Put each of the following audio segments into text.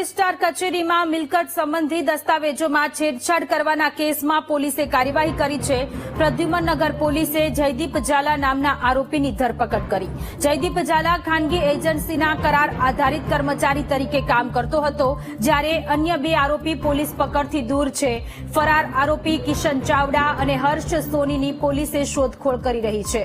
Registrar કચેરીમાં મિલકત સંબંધી દસ્તાવેજોમાં છેડછાડ કરવાના કેસમાં પોલીસે કાર્યવાહી કરી છે। પ્રદ્યુમનનગર પોલીસે જયદીપ ઝાલા નામના આરોપીની ધરપકડ કરી। જયદીપ ઝાલા ખાનગી એજન્સીના કરાર આધારિત કર્મચારી તરીકે કામ કરતો હતો, જ્યારે અન્ય બે આરોપી પોલીસ પકડથી દૂર છે। ફરાર આરોપી કિશન ચાવડા અને હર્ષ સોનીની પોલીસે શોધખોળ કરી રહી છે।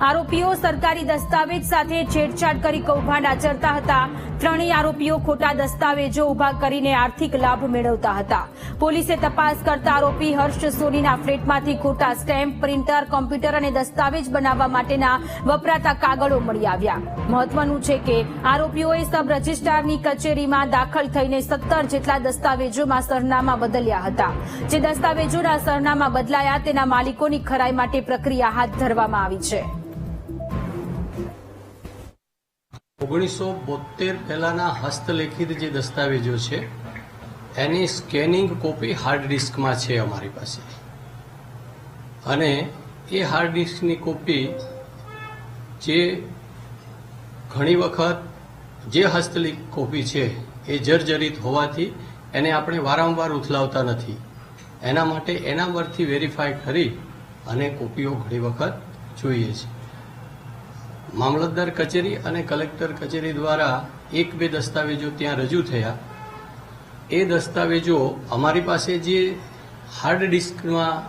આરોપીઓ સરકારી દસ્તાવેજ સાથે છેડછાડ કરી કૌભાંડ આચરતા હતા। ત્રણેય આરોપીઓ ખોટા દસ્તાવેજો ઉભા કરીને આર્થિક લાભ મેળવતા હતા। પોલીસે તપાસ કરતા આરોપી હર્ષ સોનીના ફ્લેટમાંથી ખોટા સ્ટેમ્પ, પ્રિન્ટર, કોમ્પ્યુટર અને દસ્તાવેજ બનાવવા માટેના વપરાતા કાગળો મળી આવ્યા। મહત્વનું છે કે આરોપીઓએ સબ રજિસ્ટ્રારની કચેરીમાં દાખલ થઈને 17 જેટલા દસ્તાવેજોમાં સરનામા બદલ્યા હતા। જે દસ્તાવેજોના સરનામા બદલાયા તેના માલિકોની ખરાઈ માટે પ્રક્રિયા હાથ ધરવામાં આવી છે। 1972 પહેલાના હસ્તલેખિત જે દસ્તાવેજો છે એની સ્કેનિંગ કોપી હાર્ડ ડિસ્કમાં છે અમારી પાસે, અને એ હાર્ડ ડિસ્કની કોપી જે ઘણી વખત જે હસ્તલિખિત કોપી છે એ જર્જરિત હોવાથી એને આપણે વારંવાર ઉથલાવતા નથી। એના માટે એના પરથી વેરીફાઈ કરી અને કોપીઓ ઘણી વખત જોઈએ છે। મામલતદાર કચેરી અને કલેક્ટર કચેરી દ્વારા એક બે દસ્તાવેજો ત્યાં રજૂ થયા। એ દસ્તાવેજો અમારી પાસે જે હાર્ડ ડિસ્કમાં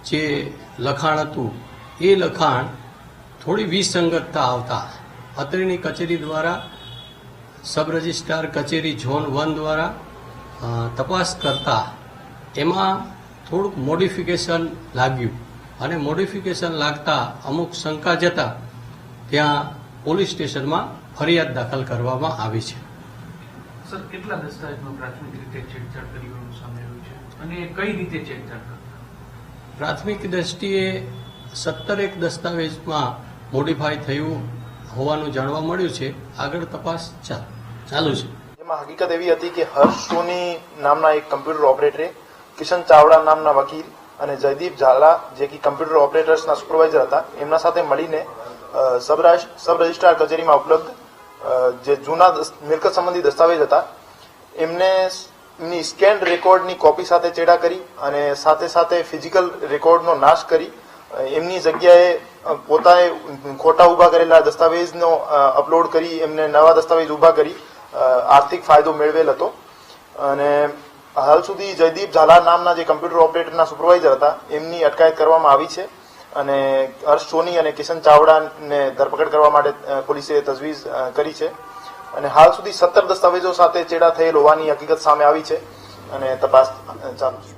જે લખાણ હતું એ લખાણ થોડી વિસંગતતા આવતા અત્રેની કચેરી દ્વારા સબ રજિસ્ટ્રાર કચેરી ઝોન 1 દ્વારા તપાસ કરતા એમાં થોડુંક મોડિફિકેશન લાગ્યું, અને મોડિફિકેશન લાગતા અમુક શંકા જતા ત્યાં પોલીસ સ્ટેશનમાં ફરિયાદ દાખલ કરવામાં આવી છે। સર, કેટલા દસ્તાવેજમાં પ્રાથમિક રીતે છેડછાડ કરી હોવાનું સામે આવ્યું છે અને કઈ રીતે છેડછાડ કરતા? પ્રાથમિક દ્રષ્ટિએ 17 દસ્તાવેજમાં મોડિફાઈ થયું હોવાનું જાણવા મળ્યું છે। આગળ તપાસ ચાલુ છે। જેમાં હકીકત એવી હતી કે હર્ષ સોની નામના એક કમ્પ્યુટર ઓપરેટરે, કિશન ચાવડા નામના વકીલ અને જયદીપ ઝાલા જે કે કમ્પ્યુટર ઓપરેટર્સના સુપરવાઇઝર હતા, એમના સાથે મળીને સબ રજિસ્ટ્રાર કચેરીમાં ઉપલબ્ધ જે જૂના મિલકત સંબંધી દસ્તાવેજ હતા એમની સ્કેન્ડ રેકોર્ડની કોપી સાથે ચેડા કરી અને સાથે સાથે ફિઝિકલ રેકોર્ડનો નાશ કરી એમની જગ્યાએ પોતાએ ખોટા ઉભા કરેલા દસ્તાવેજનો અપલોડ કરી એમને નવા દસ્તાવેજ ઉભા કરી આર્થિક ફાયદો મેળવેલ હતો। અને હાલ સુધી જયદીપ ઝાલા નામના જે કમ્પ્યુટર ઓપરેટરના સુપરવાઇઝર હતા એમની અટકાયત કરવામાં આવી છે, અને હર્ષ સોની અને કિશન ચાવડાને ધરપકડ કરવા માટે પોલીસે તજવીજ કરી છે। અને હાલ સુધી 17 દસ્તાવેજો સાથે ચેડા થયેલ હોવાની હકીકત સામે આવી છે અને તપાસ ચાલુ છે।